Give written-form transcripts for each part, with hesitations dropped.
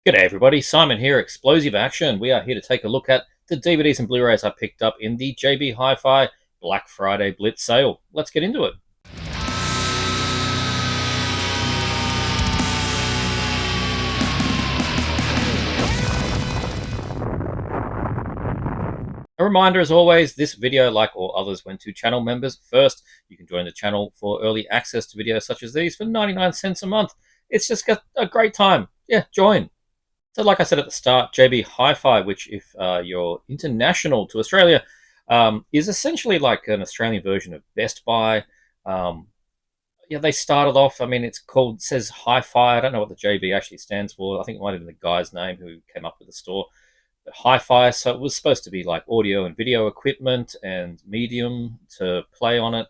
G'day everybody, Simon here, Explosive Action. We are here to take a look at the DVDs and Blu-rays I picked up in the JB-HiFi Black Friday Blitz sale. Let's get into it. A reminder as always, this video, like all others, went to channel members first. You can join the channel for early access to videos such as these for 99 cents a month. It's just got a great time. Yeah, join. So like I said at the start, JB-HiFi, which if you're international to Australia, is essentially like an Australian version of Best Buy. Um, yeah, they started off, I mean, it says Hi-Fi. I don't know what the JB actually stands for. I think it might have been the guy's name who came up with the store. But Hi-Fi, so it was supposed to be like audio and video equipment and medium to play on it.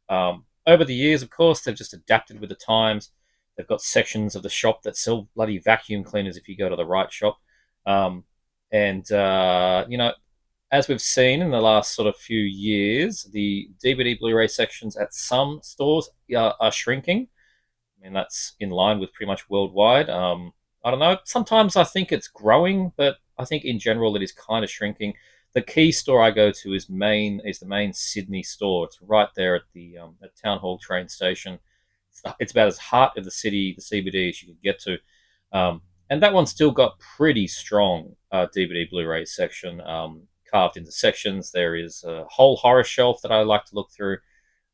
Over the years, of course, they've just adapted with the times. They've got sections of the shop that sell bloody vacuum cleaners if you go to the right shop. Um, and as we've seen in the last sort of few years, the DVD Blu-ray sections at some stores are shrinking. I mean, that's in line with pretty much worldwide. I don't know. Sometimes I think it's growing, but I think in general it is kind of shrinking. The key store I go to is the main Sydney store. It's right there at the at Town Hall train station. It's about as heart of the city, the CBD, as you can get to. And that one's still got pretty strong DVD Blu-ray section carved into sections. There is a whole horror shelf that I like to look through.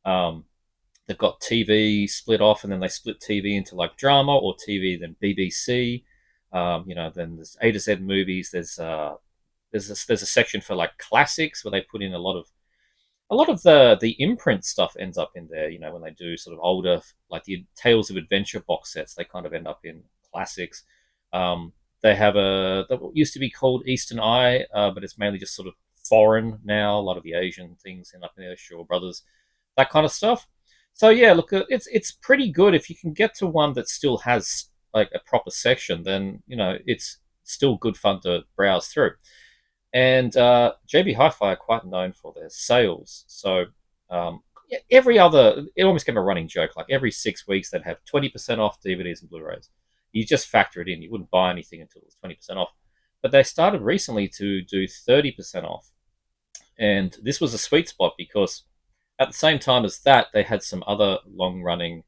They've got TV split off, and then they split TV into like drama or TV, then BBC. Then there's A to Z movies. There's a section for like classics where they put in a lot of the imprint stuff ends up in there. When they do sort of older, like the Tales of Adventure box sets, they kind of end up in classics. They have that used to be called Eastern Eye, but it's mainly just sort of foreign now. A lot of the Asian things end up in there, Shaw Brothers, that kind of stuff. So yeah, look, it's pretty good if you can get to one that still has like a proper section. Then it's still good fun to browse through. And JB-Hi-Fi are quite known for their sales. So yeah, it almost became a running joke. Like every 6 weeks, they'd have 20% off DVDs and Blu-rays. You just factor it in. You wouldn't buy anything until it was 20% off. But they started recently to do 30% off. And this was a sweet spot because at the same time as that, they had some other long-running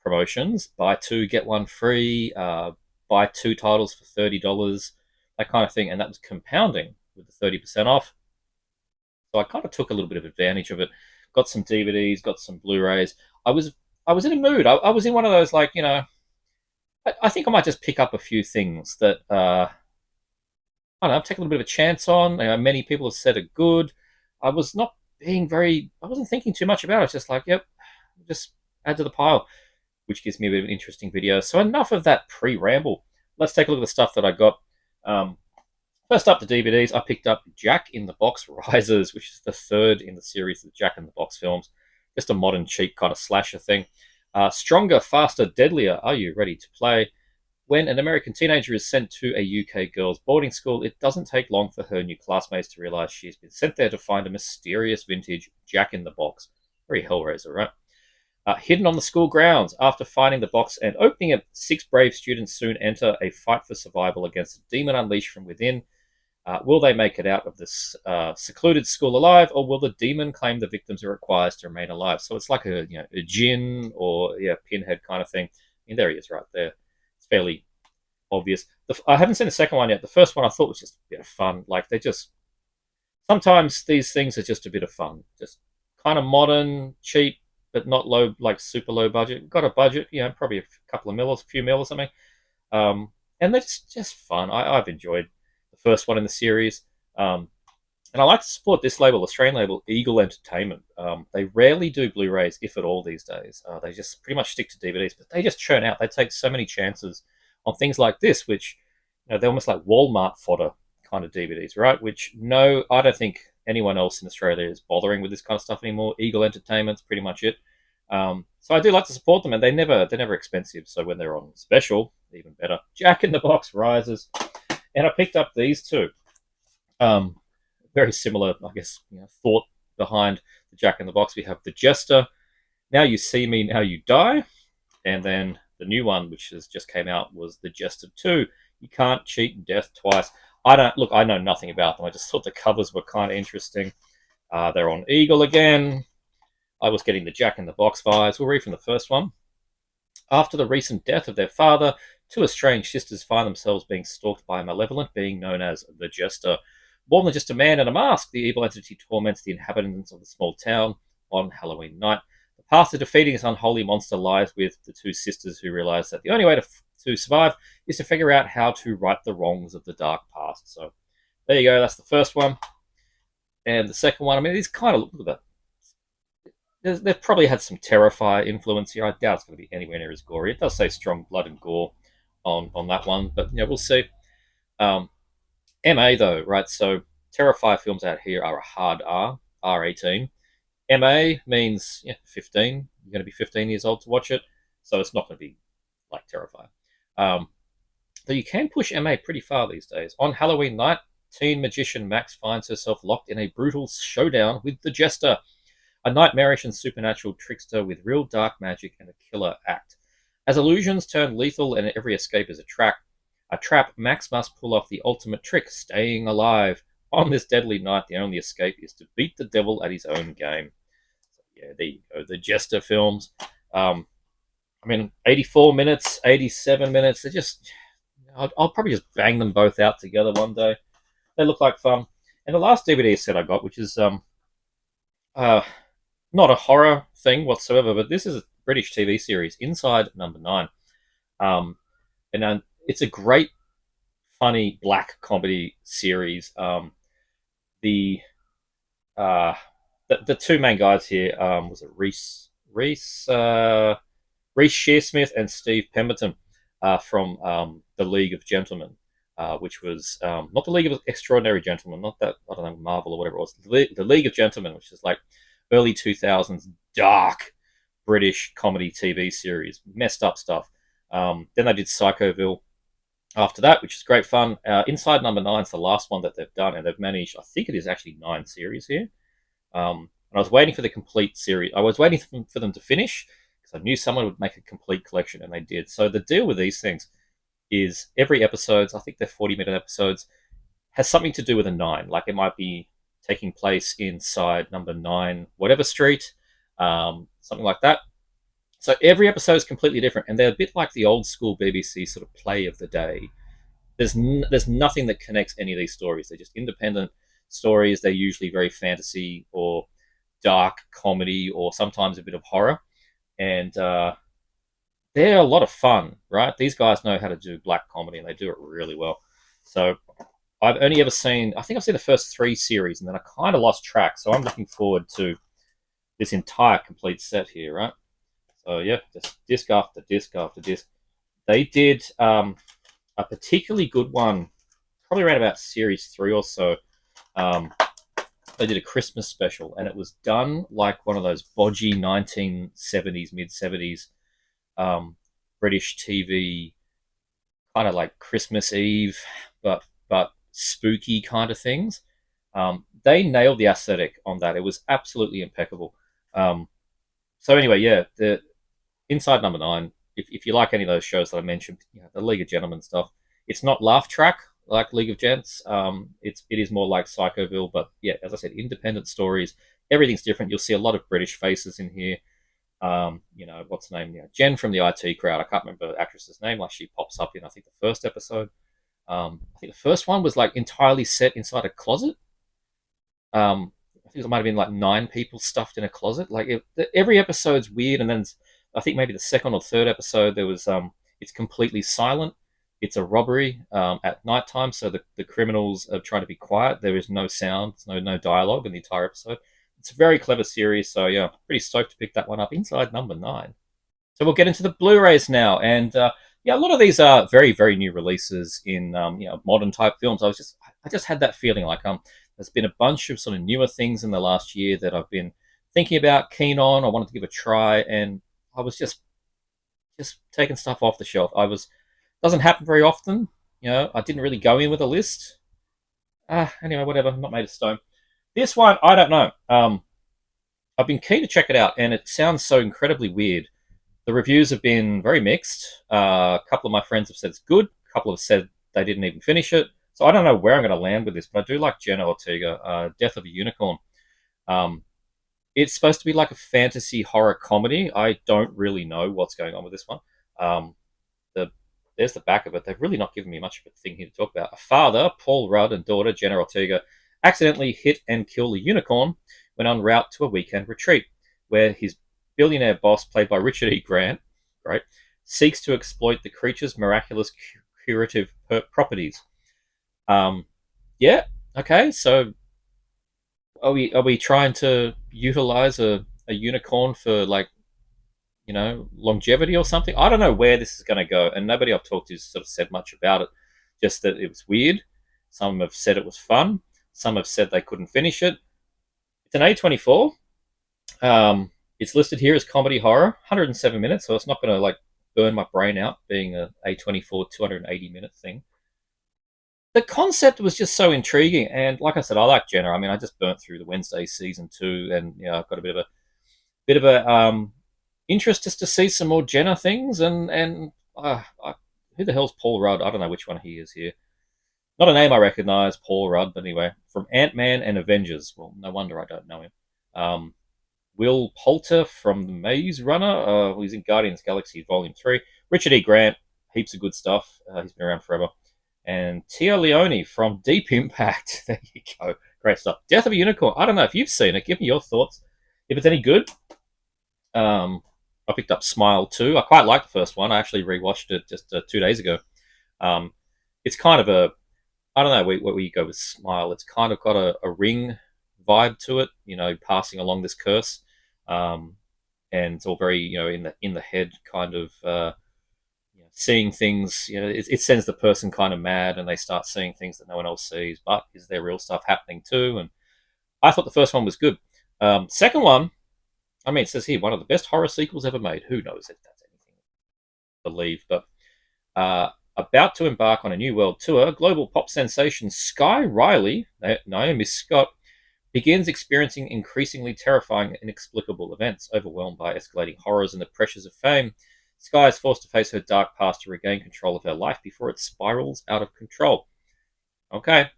promotions. Buy two, get one free. Buy two titles for $30, that kind of thing. And that was compounding with the 30% off. So I kind of took a little bit of advantage of it. Got some DVDs, got some Blu-rays. I was in a mood. I was in one of those like, I think I might just pick up a few things that I don't know, take a little bit of a chance on. Many people have said are good. I was not I wasn't thinking too much about it. It's just like, yep, just add to the pile, which gives me a bit of an interesting video. So enough of that pre-ramble. Let's take a look at the stuff that I got. First up, the DVDs. I picked up Jack in the Box Rises, which is the third in the series of the Jack in the Box films. Just a modern, cheap kind of slasher thing. Stronger, Faster, Deadlier. Are you ready to play? When an American teenager is sent to a UK girls' boarding school, it doesn't take long for her new classmates to realize she's been sent there to find a mysterious vintage Jack in the Box. Very Hellraiser, right? Hidden on the school grounds. After finding the box and opening it, 6 brave students soon enter a fight for survival against a demon unleashed from within. Will they make it out of this secluded school alive, or will the demon claim the victims it requires to remain alive? So it's like a Jinn or Pinhead kind of thing. And there he is right there. It's fairly obvious. I haven't seen the second one yet. The first one I thought was just a bit of fun. Like sometimes these things are just a bit of fun. Just kind of modern, cheap, but not low, like super low budget. Got a budget, probably a few mil or something. And they're just fun. I've enjoyed the first one in the series. And I like to support this label, Australian label, Eagle Entertainment. They rarely do Blu-rays, if at all, these days. They just pretty much stick to DVDs, but they just churn out. They take so many chances on things like this, which they're almost like Walmart fodder kind of DVDs, right? Which I don't think anyone else in Australia is bothering with this kind of stuff anymore. Eagle Entertainment's pretty much it. So I do like to support them, and they're never expensive. So when they're on special, even better. Jack in the Box Rises, and I picked up these two. Very similar, I guess, thought behind the Jack in the Box. We have The Jester, Now You See Me, Now You Die, and then the new one, which has just came out, was The Jester 2, You can't cheat death twice. I don't look. I know nothing about them. I just thought the covers were kind of interesting. They're on Eagle again. I was getting the Jack in the Box vibes. We'll read from the first one. After the recent death of their father, two estranged sisters find themselves being stalked by a malevolent being known as the Jester. More than just a man in a mask, the evil entity torments the inhabitants of the small town on Halloween night. The path to defeating this unholy monster lies with the two sisters, who realize that the only way to survive is to figure out how to right the wrongs of the dark past. So there you go. That's the first one. And the second one, I mean, these kind of look at that. They've probably had some Terrifier influence here. I doubt it's going to be anywhere near as gory. It does say strong blood and gore on that one, but yeah, we'll see. MA though, right? So Terrifier films out here are a hard R, R18. MA means 15. You're going to be 15 years old to watch it, so it's not going to be like Terrifier. Though you can push MA pretty far these days. On Halloween night, teen magician Max finds herself locked in a brutal showdown with the Jester, a nightmarish and supernatural trickster with real dark magic and a killer act. As illusions turn lethal and every escape is a trap, Max must pull off the ultimate trick, staying alive. On this deadly night, the only escape is to beat the devil at his own game. So, yeah, there you go. The Jester films. I mean, 84 minutes, 87 minutes. They're just... I'll probably just bang them both out together one day. They look like fun. And the last DVD set I got, which is not a horror thing whatsoever, but this is a British TV series, Inside Number 9. And it's a great, funny black comedy series. The two main guys here was it Reese Shearsmith and Steve Pemberton from the League of Gentlemen, which was not the League of Extraordinary Gentlemen, not that, I don't know, Marvel or whatever it was. The League of Gentlemen, which is like early 2000s dark British comedy TV series, messed up stuff. Then they did Psychoville after that, which is great fun. Inside Number 9 is the last one that they've done, and they've managed, I think it is actually 9 series here. And I was waiting for the complete series. I was waiting for them to finish, because I knew someone would make a complete collection, and they did. So the deal with these things is every episode, I think they're 40-minute episodes, has something to do with a 9. Like it might be taking place inside Number 9, whatever street, something like that. So every episode is completely different, and they're a bit like the old school BBC sort of play of the day. There's nothing that connects any of these stories. They're just independent stories. They're usually very fantasy or dark comedy or sometimes a bit of horror. And they're a lot of fun, right? These guys know how to do black comedy, and they do it really well. So I've only ever seen, I think I've seen the first 3 series, and then I kind of lost track. So I'm looking forward to this entire complete set here, right? So yeah, just disc after disc after disc. They did a particularly good one, probably around about series 3 or so. They did a Christmas special, and it was done like one of those bodgy 1970s, mid-70s British TV, kind of like Christmas Eve, but spooky kind of things. They nailed the aesthetic on that. It was absolutely impeccable. So anyway, yeah, the Inside Number 9, if you like any of those shows that I mentioned, the League of Gentlemen stuff, it's not laugh track like League of Gents. It is more like Psychoville, but yeah, as I said, independent stories. Everything's different. You'll see a lot of British faces in here. What's the name? Yeah, Jen from the IT crowd. I can't remember the actress's name. Like she pops up in, I think, the first episode. I think the first one was like entirely set inside a closet. I think it might have been like 9 people stuffed in a closet. Like every episode's weird, and then I think maybe the second or third episode there was it's completely silent. It's a robbery at nighttime, so the criminals are trying to be quiet. There is no sound, there's no dialogue in the entire episode. It's a very clever series, so yeah, pretty stoked to pick that one up. Inside Number 9. So we'll get into the Blu-rays now, and yeah, a lot of these are very, very new releases in modern type films. I just had that feeling like there's been a bunch of sort of newer things in the last year that I've been thinking about, keen on. I wanted to give a try, and I was just taking stuff off the shelf. Doesn't happen very often. I didn't really go in with a list. Anyway, whatever. I'm not made of stone. This one, I don't know. I've been keen to check it out, and it sounds so incredibly weird. The reviews have been very mixed. A couple of my friends have said it's good. A couple have said they didn't even finish it. So I don't know where I'm going to land with this, but I do like Jenna Ortega, Death of a Unicorn. Um, it's supposed to be like a fantasy horror comedy. I don't really know what's going on with this one. Um, the There's the back of it. They've really not given me much of a thing here to talk about. A father, Paul Rudd, and daughter, Jenna Ortega, accidentally hit and kill a unicorn when en route to a weekend retreat, where his billionaire boss, played by Richard E. Grant, right, seeks to exploit the creature's miraculous curative properties. Um, yeah, okay, so are we trying to utilize a unicorn for, like, longevity or something? I don't know where this is going to go, and nobody I've talked to has sort of said much about it. Just that it was weird. Some have said it was fun. Some have said they couldn't finish it. It's an A24. It's listed here as comedy horror, 107 minutes, so it's not going to like burn my brain out being a A24 280-minute thing. The concept was just so intriguing, and like I said, I like Jenna. I mean, I just burnt through the Wednesday season 2, and I've got a bit of a interest just to see some more Jenna things. And who the hell's Paul Rudd? I don't know which one he is here. Not a name I recognize, Paul Rudd, but anyway, from Ant-Man and Avengers. Well, no wonder I don't know him. Will Poulter from The Maze Runner. He's in Guardians of the Galaxy Volume 3. Richard E. Grant, heaps of good stuff. He's been around forever. And Tia Leone from Deep Impact. There you go. Great stuff. Death of a Unicorn. I don't know if you've seen it. Give me your thoughts. If it's any good. I picked up Smile 2. I quite like the first one. I actually rewatched it just 2 days ago. It's kind of I don't know where you go with Smile. It's kind of got a Ring vibe to it, passing along this curse. And it's all very, in the head kind of, seeing things. It sends the person kind of mad, and they start seeing things that no one else sees. But is there real stuff happening too? And I thought the first one was good. Second one, I mean, it says here one of the best horror sequels ever made. Who knows if that's anything to believe? But about to embark on a new world tour, global pop sensation Sky Riley, Naomi Scott, begins experiencing increasingly terrifying and inexplicable events. Overwhelmed by escalating horrors and the pressures of fame, Sky is forced to face her dark past to regain control of her life before it spirals out of control. Okay.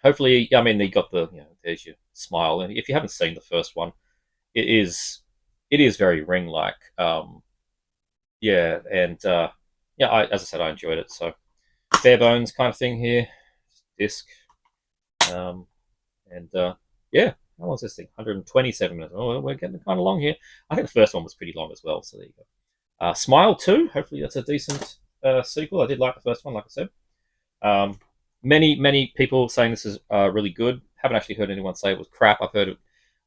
Hopefully, I mean, they got there's your Smile. And if you haven't seen the first one, it is very Ring-like. Yeah, and as I said, I enjoyed it. So, bare bones kind of thing here. Disc. Yeah, how long is this thing? 127 minutes. Oh, we're getting kind of long here. I think the first one was pretty long as well, so there you go. Smile 2, hopefully that's a decent sequel. I did like the first one, like I said. Many people saying this is really good. Haven't actually heard anyone say it was crap. I've heard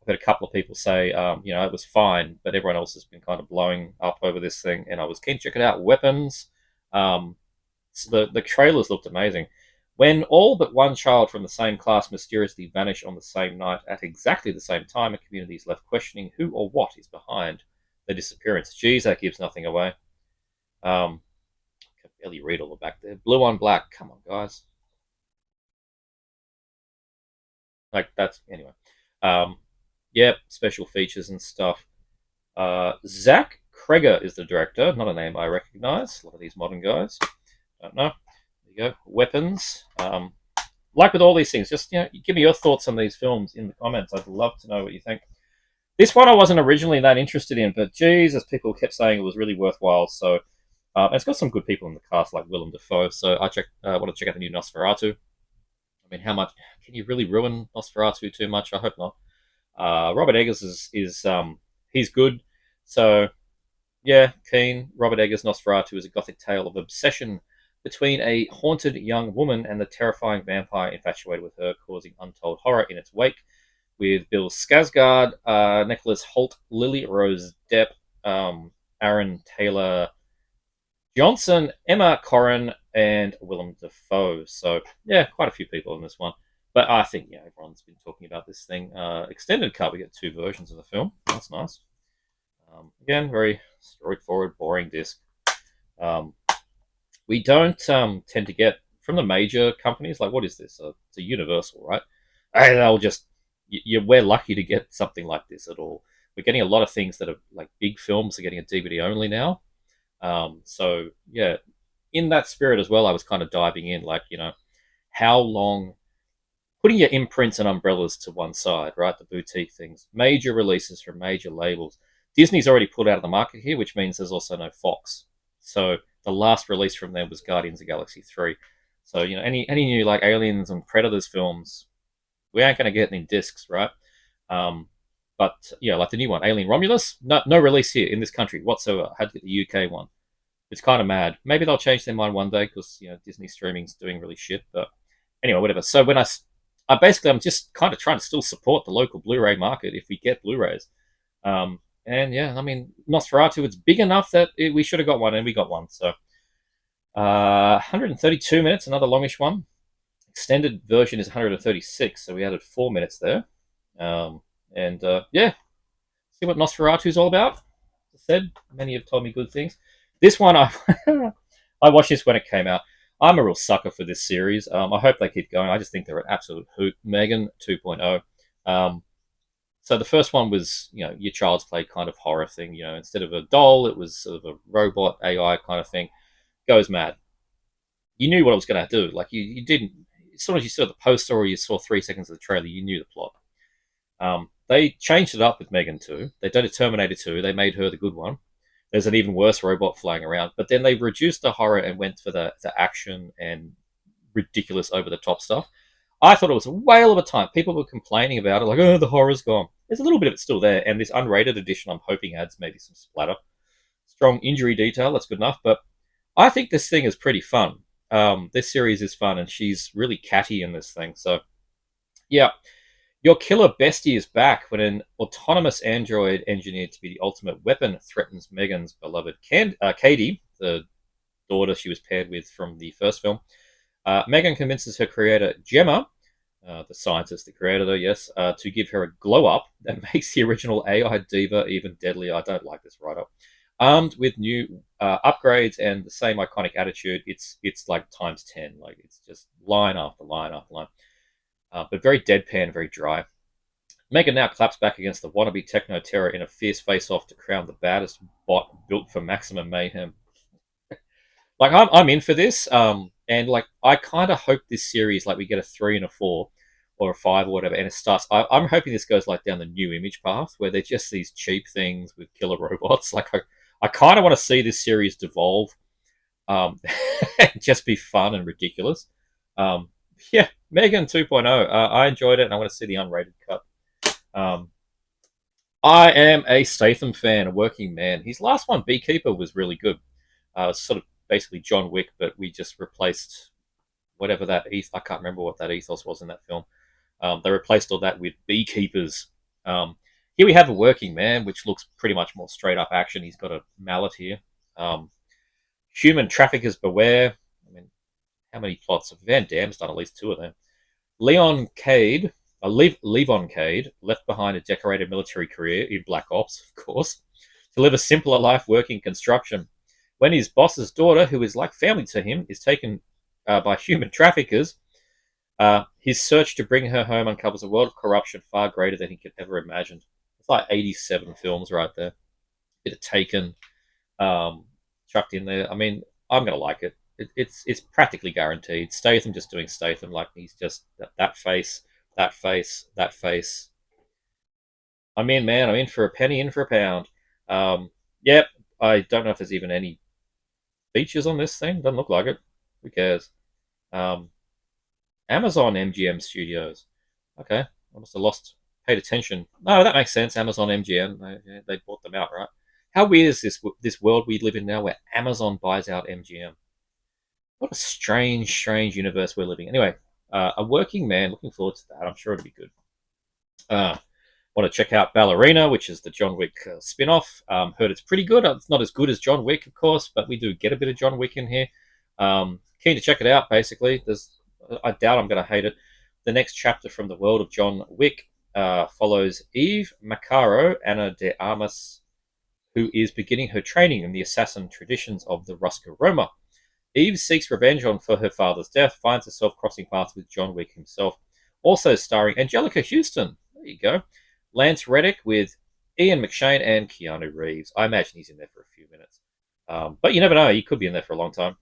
a couple of people say, it was fine, but everyone else has been kind of blowing up over this thing, and I was keen to check it out. Weapons. The trailers looked amazing. When all but one child from the same class mysteriously vanish on the same night at exactly the same time, a community is left questioning who or what is behind the disappearance. Geez, that gives nothing away. I can barely read all the back there. Blue on black. Come on, guys. Like, that's... Anyway. Yep, special features and stuff. Zach Kreger is the director. Not a name I recognize. A lot of these modern guys. Don't know. There you go. Weapons. Like with all these things, just give me your thoughts on these films in the comments. I'd love to know what you think. This one I wasn't originally that interested in, but Jesus, people kept saying it was really worthwhile. So it's got some good people in the cast, like Willem Dafoe. So I want to check out the new Nosferatu. I mean, how much can you really ruin Nosferatu too much? I hope not. Robert Eggers is he's good. So yeah, keen. Robert Eggers' Nosferatu is a gothic tale of obsession between a haunted young woman and the terrifying vampire infatuated with her, causing untold horror in its wake. With Bill Skarsgård, Nicholas Hoult, Lily Rose Depp, Aaron Taylor Johnson, Emma Corrin, and Willem Dafoe. So yeah, quite a few people in this one. But I think everyone's been talking about this thing. Extended cut, we get 2 versions of the film. That's nice. Again, very straightforward, boring disc. We don't tend to get from the major companies. Like, what is this? It's a Universal, right? And they'll just we're lucky to get something like this at all. We're getting a lot of things that are like big films are getting a DVD only now. So yeah, in that spirit as well, I was kind of diving in, like, how long, putting your imprints and umbrellas to one side, right? The boutique things, major releases from major labels. Disney's already pulled out of the market here, which means there's also no Fox. So the last release from them was Guardians of the Galaxy 3. So, any new like Aliens and Predators films, we ain't going to get any discs, right? Um, but yeah, like the new one, Alien Romulus, no release here in this country whatsoever. Had to get the UK one. It's kind of mad. Maybe they'll change their mind one day because Disney streaming's doing really shit. But anyway, whatever. So I'm just kind of trying to still support the local Blu-ray market if we get Blu-rays. And yeah, I mean Nosferatu, it's big enough that we should have got one, and we got one. So 132 minutes, another longish one. Extended version is 136, so we added 4 minutes there. And yeah, see what Nosferatu is all about. As I said, many have told me good things. This one, I watched this when it came out. I'm a real sucker for this series. I hope they keep going. I just think they're an absolute hoot. Megan 2.0. So the first one was, your child's play kind of horror thing. Instead of a doll, it was sort of a robot AI kind of thing. Goes mad. You knew what it was going to do. Like you didn't. As soon as you saw the poster or you saw 3 seconds of the trailer, you knew the plot. They changed it up with Megan 2. They did a Terminator 2. They made her the good one. There's an even worse robot flying around. But then they reduced the horror and went for the action and ridiculous over-the-top stuff. I thought it was a whale of a time. People were complaining about it, like, oh, the horror's gone. There's a little bit of it still there. And this unrated edition, I'm hoping, adds maybe some splatter. Strong injury detail, that's good enough. But I think this thing is pretty fun. This series is fun, and she's really catty in this thing. So, yeah. Your killer bestie is back when an autonomous android engineered to be the ultimate weapon threatens Megan's beloved Katie, the daughter she was paired with from the first film. Megan convinces her creator, Gemma, the scientist that created her, yes, to give her a glow-up that makes the original AI diva even deadlier. I don't like this write-up. Armed with new upgrades and the same iconic attitude, it's like times 10. Like, it's just line after line after line. But very deadpan, very dry. Megan now claps back against the wannabe techno terror in a fierce face-off to crown the baddest bot built for maximum mayhem. Like, I'm in for this, and like I kind of hope this series, like, we get a 3 and a 4 or a 5 or whatever, and it starts. I'm hoping this goes like down the new image path where they're just these cheap things with killer robots. Like, I kind of want to see this series devolve, and just be fun and ridiculous. Yeah, Megan 2.0. I enjoyed it, and I want to see the unrated cut. I am a Statham fan, a working man. His last one, Beekeeper, was really good. Sort of basically John Wick, but we just replaced whatever that I can't remember what that ethos was in that film. They replaced all that with beekeepers. Here we have a working man, which looks pretty much more straight up action. He's got a mallet here. Human traffickers beware. I mean, how many plots? Van Damme's done at least 2 of them. Levon Cade, left behind a decorated military career in Black Ops, of course, to live a simpler life working construction. When his boss's daughter, who is like family to him, is taken by human traffickers, his search to bring her home uncovers a world of corruption far greater than he could ever imagine. It's like 87 films right there. Bit of Taken chucked in there. I mean, I'm going to like it. It's practically guaranteed. Statham just doing Statham, like he's just that face, that face, that face. I'm in, man. I'm in for a penny, in for a pound. Yep. I don't know if there's even any features on this thing. Doesn't look like it. Who cares? Amazon MGM Studios. Okay, I must have paid attention. No, that makes sense. Amazon MGM. They bought them out, right? How weird is this world we live in now, where Amazon buys out MGM? What a strange universe we're living in. Anyway, a working man. Looking forward to that. I'm sure it'll be good. Want to check out Ballerina, which is the John Wick spin-off. Heard it's pretty good. It's not as good as John Wick, of course, but we do get a bit of John Wick in here. Keen to check it out, basically. I doubt I'm going to hate it. The next chapter from the world of John Wick follows Eve Macaro, Ana de Armas, who is beginning her training in the assassin traditions of the Ruska Roma. Eve seeks revenge for her father's death, finds herself crossing paths with John Wick himself. Also starring Angelica Houston. There you go. Lance Reddick with Ian McShane and Keanu Reeves. I imagine he's in there for a few minutes. But you never know. He could be in there for a long time.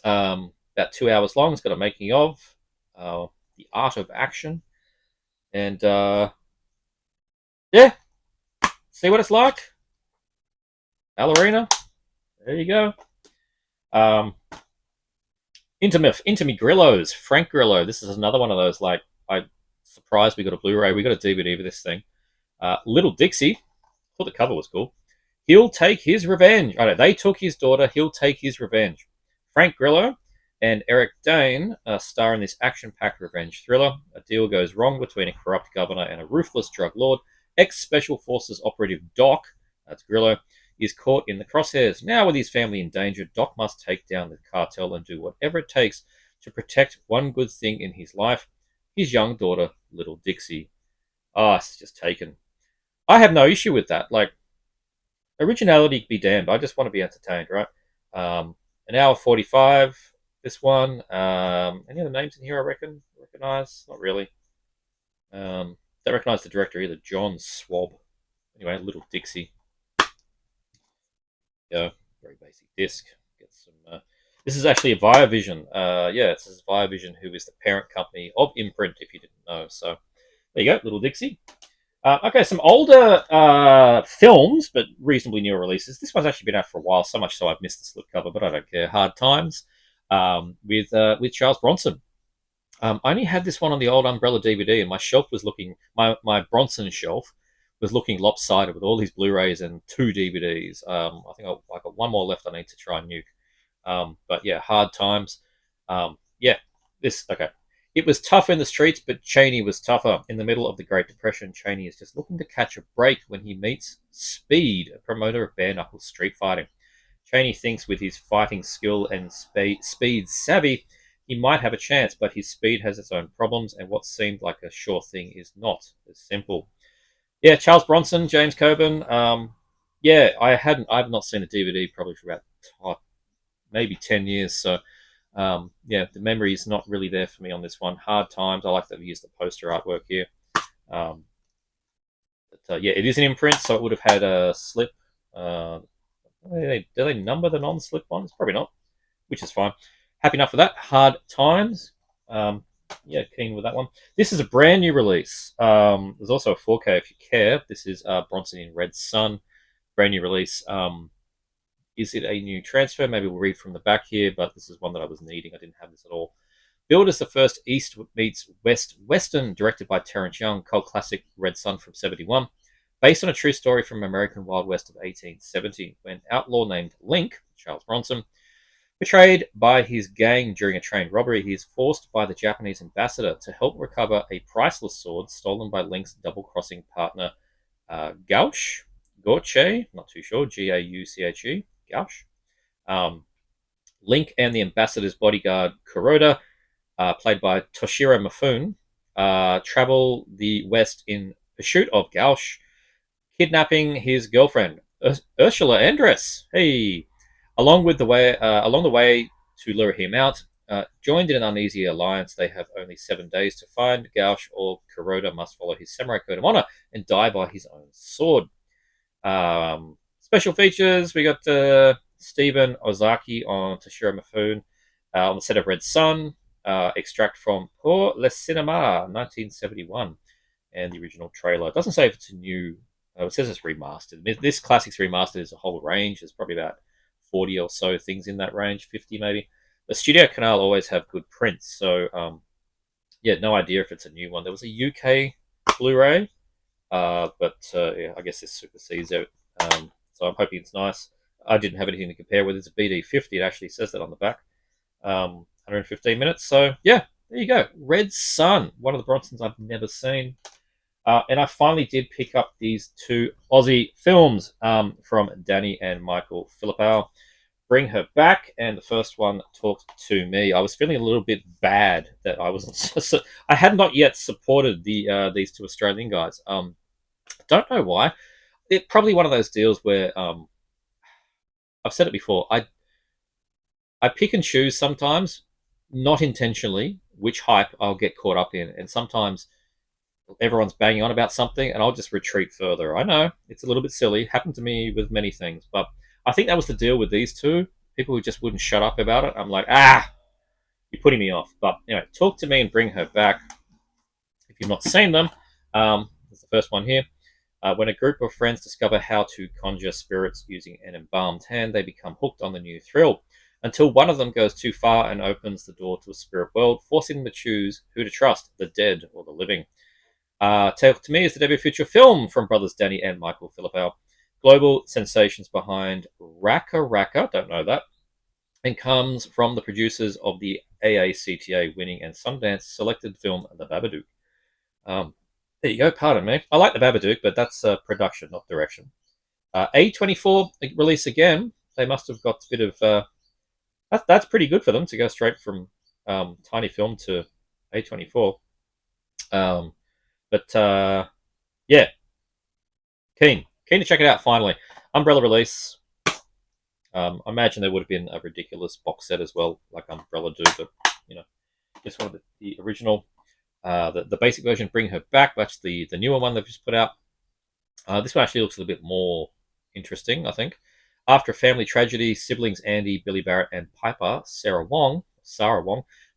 About 2 hours long. It's got a making of, the art of action, and yeah, see what it's like. Ballerina. There you go. Um, Intimate Grillos. Frank Grillo. This is another one of those. Like, I surprised we got a Blu-ray. We got a DVD for this thing. Little Dixie. Thought the cover was cool. He'll take his revenge. I know they took his daughter. He'll take his revenge. Frank Grillo and Eric Dane star in this action-packed revenge thriller. A deal goes wrong between a corrupt governor and a ruthless drug lord. Ex-Special Forces operative Doc, that's Grillo, is caught in the crosshairs. Now with his family in danger, Doc must take down the cartel and do whatever it takes to protect one good thing in his life, his young daughter, Little Dixie. It's just taken. I have no issue with that. Like, originality be damned. I just want to be entertained, right? An hour 45. This one. Any other names in here? Recognize? Not really. Don't recognize the director either. John Swab. Anyway, Little Dixie. Yeah, very basic disc. Get some. This is actually a Viavision. This is Viavision, who is the parent company of Imprint. If you didn't know, so there you go, Little Dixie. Okay, some older films, but reasonably new releases. This one's actually been out for a while, so much so I've missed the slipcover, but I don't care. Hard Times with Charles Bronson. I only had this one on the old Umbrella DVD, and my shelf was looking, my Bronson shelf was looking lopsided with all these Blu-rays and 2 DVDs. I think I got one more left I need to try and nuke. But yeah, Hard Times. Okay. It was tough in the streets, but Cheney was tougher. In the middle of the Great Depression, Cheney is just looking to catch a break when he meets Speed, a promoter of bare-knuckle street fighting. Cheney thinks with his fighting skill and Speed's savvy, he might have a chance, but his speed has its own problems, and what seemed like a sure thing is not as simple. Yeah, Charles Bronson, James Coburn. I've not seen a DVD probably for about maybe 10 years, so the memory is not really there for me on this one. Hard Times. I like that we used the poster artwork here. It is an imprint, so it would have had a slip. Do they number the non-slip ones? Probably not, which is fine. Happy enough with that. Hard Times. Keen with that one. This is a brand new release. There's also a 4K if you care. This is Bronson in Red Sun. Brand new release. Is it a new transfer? Maybe we'll read from the back here, but this is one that I was needing. I didn't have this at all. Billed as the first East meets West Western, directed by Terrence Young, cult classic Red Sun from 1971. Based on a true story from American Wild West of 1870, when outlaw named Link, Charles Bronson, betrayed by his gang during a train robbery, he is forced by the Japanese ambassador to help recover a priceless sword stolen by Link's double-crossing partner, Gauche, not too sure, Gauche. Gauche. Link and the ambassador's bodyguard Kuroda, played by Toshiro Mifune, travel the west in pursuit of Gauche, kidnapping his girlfriend Ursula Andress. Hey, along the way to lure him out. Joined in an uneasy alliance, they have only 7 days to find Gauche, or Kuroda must follow his samurai code of honor and die by his own sword. Special features, we got Stephen Ozaki on Toshiro Mifune on the set of Red Sun, extract from Pour le Cinéma, 1971, and the original trailer. It doesn't say if it's a new, it says it's remastered. This classic's remastered is a whole range. There's probably about 40 or so things in that range, 50 maybe. The Studio Canal always have good prints, so no idea if it's a new one. There was a UK Blu-ray, I guess this supersedes it. So I'm hoping it's nice. I didn't have anything to compare with. It's a BD50. It actually says that on the back. 115 minutes. So yeah, there you go. Red Sun, one of the Bronsons I've never seen. And I finally did pick up these 2 Aussie films from Danny and Michael Philippou. Bring Her Back, and the first one, Talk to Me. I was feeling a little bit bad that I wasn't. I had not yet supported these 2 Australian guys. Don't know why. It's probably one of those deals where I've said it before. I pick and choose sometimes, not intentionally, which hype I'll get caught up in, and sometimes everyone's banging on about something, and I'll just retreat further. I know it's a little bit silly. Happened to me with many things, but I think that was the deal with these 2. people who just wouldn't shut up about it. I'm like, you're putting me off. But anyway, Talk to Me and Bring Her Back. If you've not seen them, there's the first one here. When a group of friends discover how to conjure spirits using an embalmed hand, they become hooked on the new thrill, until one of them goes too far and opens the door to a spirit world, forcing them to choose who to trust, the dead or the living. Talk to Me is the debut feature film from brothers Danny and Michael Philippou. Global sensations behind Raka Raka, don't know that, and comes from the producers of the AACTA winning and Sundance selected film The Babadook. There you go, pardon me. I like The Babadook, but that's production, not direction. A24 release again. They must have got a bit of... that's pretty good for them to go straight from tiny film to A24. Yeah, keen to check it out finally. Umbrella release. I imagine there would have been a ridiculous box set as well, like Umbrella do, but just one of the original. The basic version, Bring Her Back. That's the newer one they've just put out. This one actually looks a little bit more interesting, I think. After a family tragedy, siblings Andy, Billy Barrett, and Piper, Sarah Wong,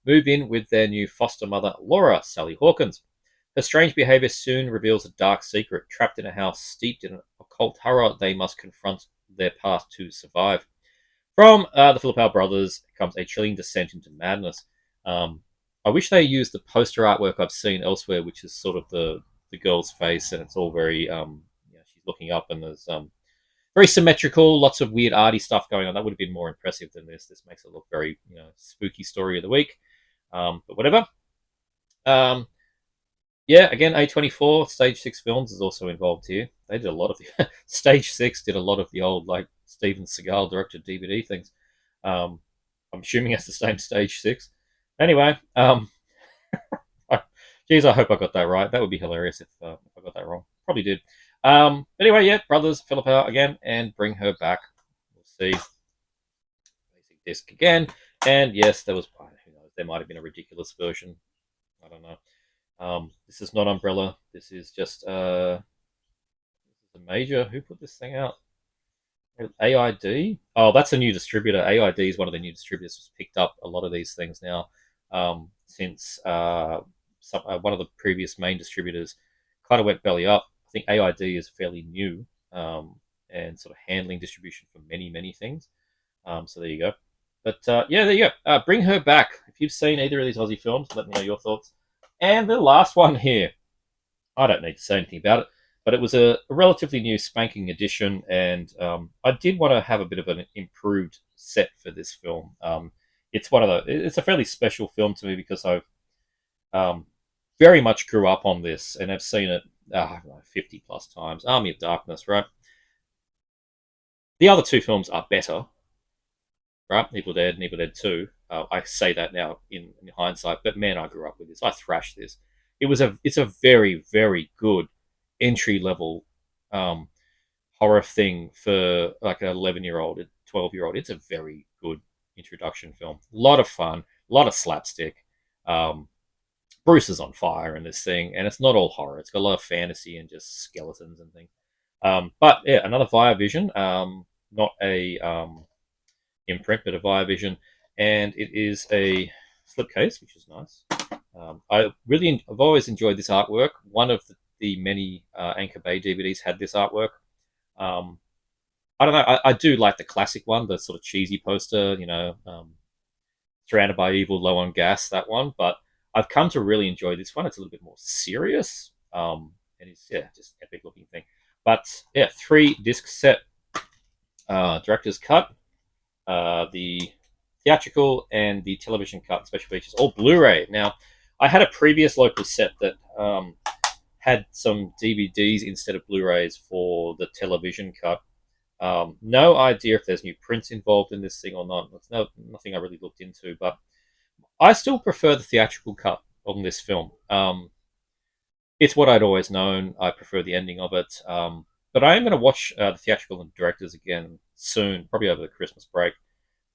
move in with their new foster mother, Laura, Sally Hawkins. Her strange behavior soon reveals a dark secret. Trapped in a house steeped in occult horror, they must confront their past to survive. From the Philippou brothers comes a chilling descent into madness. I wish they used the poster artwork I've seen elsewhere, which is sort of the girl's face, and it's all very she's looking up, and there's very symmetrical, lots of weird arty stuff going on. That would have been more impressive than this. This makes it look very spooky story of the week, but whatever. Again, A24 Stage 6 Films is also involved here. They did a lot of the Stage 6 did a lot of the old like Steven Seagal directed DVD things. I'm assuming it's the same Stage 6. Anyway, geez, I hope I got that right. That would be hilarious if I got that wrong. Probably did. Anyway, yeah, brothers Philippou again, and Bring Her Back. We'll see. Basic disc again, and yes, there was. Who knows? There might have been a ridiculous version. I don't know. This is not Umbrella. This is just the major. Who put this thing out? AID. Oh, that's a new distributor. AID is one of the new distributors. Has picked up a lot of these things now. Since one of the previous main distributors kind of went belly up. I think AID is fairly new and sort of handling distribution for many things. So there you go. But there you go. Bring Her Back. If you've seen either of these Aussie films, let me know your thoughts. And the last one here, I don't need to say anything about it, but it was a relatively new spanking edition, and I did want to have a bit of an improved set for this film. It's a fairly special film to me because I've very much grew up on this and I've seen it 50 plus times. Army of Darkness, right? The other two films are better, right? Evil Dead and Evil Dead 2. I say that now in hindsight, but man, I grew up with this. I thrashed this. It's a very, very good entry level horror thing for like an 11-year-old, 12-year-old. It's a very good introduction film. A lot of fun, a lot of slapstick. Bruce is on fire in this thing, and it's not all horror. It's got a lot of fantasy and just skeletons and things. But yeah, another Via Vision, not a imprint, but a Via Vision, and it is a slipcase, which is nice. I've always enjoyed this artwork. One of the many Anchor Bay DVDs had this artwork. I don't know. I do like the classic one, the sort of cheesy poster, surrounded by evil, low on gas, that one. But I've come to really enjoy this one. It's a little bit more serious, and it's just epic looking thing. But yeah, 3-disc set, director's cut, the theatrical and the television cut, special features, all Blu-ray. Now, I had a previous local set that had some DVDs instead of Blu-rays for the television cut. No idea if there's new prints involved in this thing or not. It's nothing I really looked into, but I still prefer the theatrical cut on this film. It's what I'd always known. I prefer the ending of it. But I am going to watch the theatrical and directors again soon, probably over the Christmas break,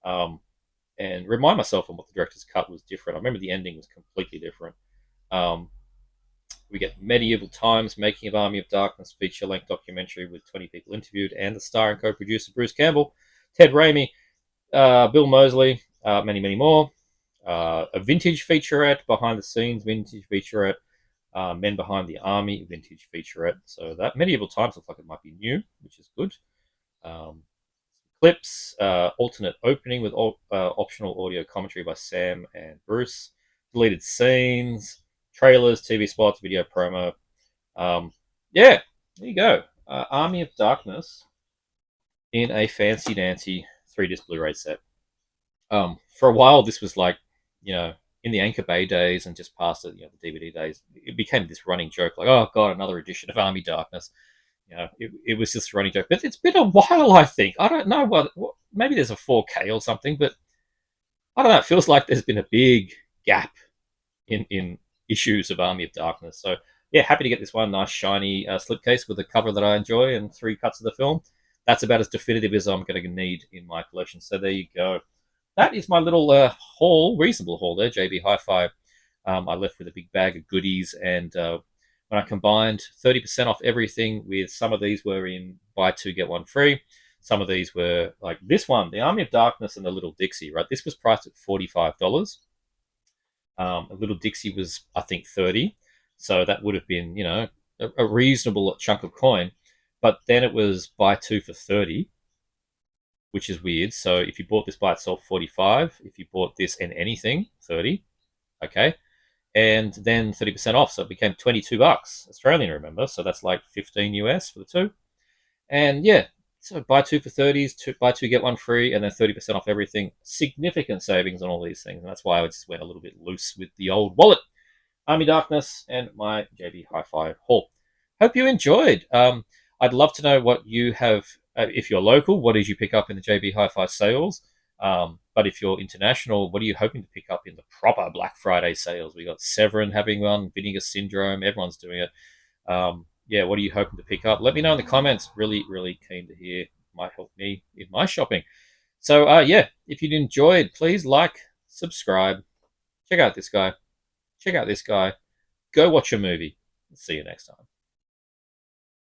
and remind myself on what the director's cut was different. I remember the ending was completely different. We get Medieval Times, Making of Army of Darkness, feature-length documentary with 20 people interviewed, and the star and co-producer Bruce Campbell, Ted Raimi. Bill Moseley, many, many more. A vintage featurette, behind the scenes vintage featurette. Men Behind the Army vintage featurette. So that Medieval Times looks like it might be new, which is good. Um, clips, alternate opening with optional audio commentary by Sam and Bruce. Deleted scenes, trailers, TV spots, video promo. Um, yeah, there you go. Army of Darkness in a fancy dancy 3-disc Blu-ray set. For a while, this was like, in the Anchor Bay days and just past it, the DVD days, it became this running joke, like, oh god, another edition of Army Darkness. It was just a running joke. But it's been a while, I think. I don't know what maybe there's a 4K or something, but I don't know. It feels like there's been a big gap in issues of Army of Darkness. So yeah, happy to get this one nice shiny slipcase with a cover that I enjoy and 3 cuts of the film. That's about as definitive as I'm going to need in my collection. So there you go. That is my little haul, reasonable haul there, JB-HiFi. I left with a big bag of goodies, and when I combined 30% off everything with some of these were in buy 2, get 1 free. Some of these were like this one, the Army of Darkness and the Little Dixie, right? This was priced at $45. A Little Dixie was, I think, 30. So that would have been, a reasonable chunk of coin. But then it was buy 2 for 30, which is weird. So if you bought this by itself, 45. If you bought this and anything, 30. Okay. And then 30% off. So it became $22 Australian, remember? So that's like 15 US for the two. And yeah, so buy 2 for 30s, buy 2, get 1 free, and then 30% off everything. Significant savings on all these things. And that's why I just went a little bit loose with the old wallet. Army Darkness and my JB-HiFi haul. Hope you enjoyed. I'd love to know what you have, if you're local, what did you pick up in the JB-HiFi sales? But if you're international, what are you hoping to pick up in the proper Black Friday sales? We got Severin having one, Vinegar Syndrome, everyone's doing it. Yeah, what are you hoping to pick up? Let me know in the comments. Really, really keen to hear. Might help me in my shopping. So, yeah, if you enjoyed, please like, subscribe, check out this guy, check out this guy, go watch a movie. See you next time.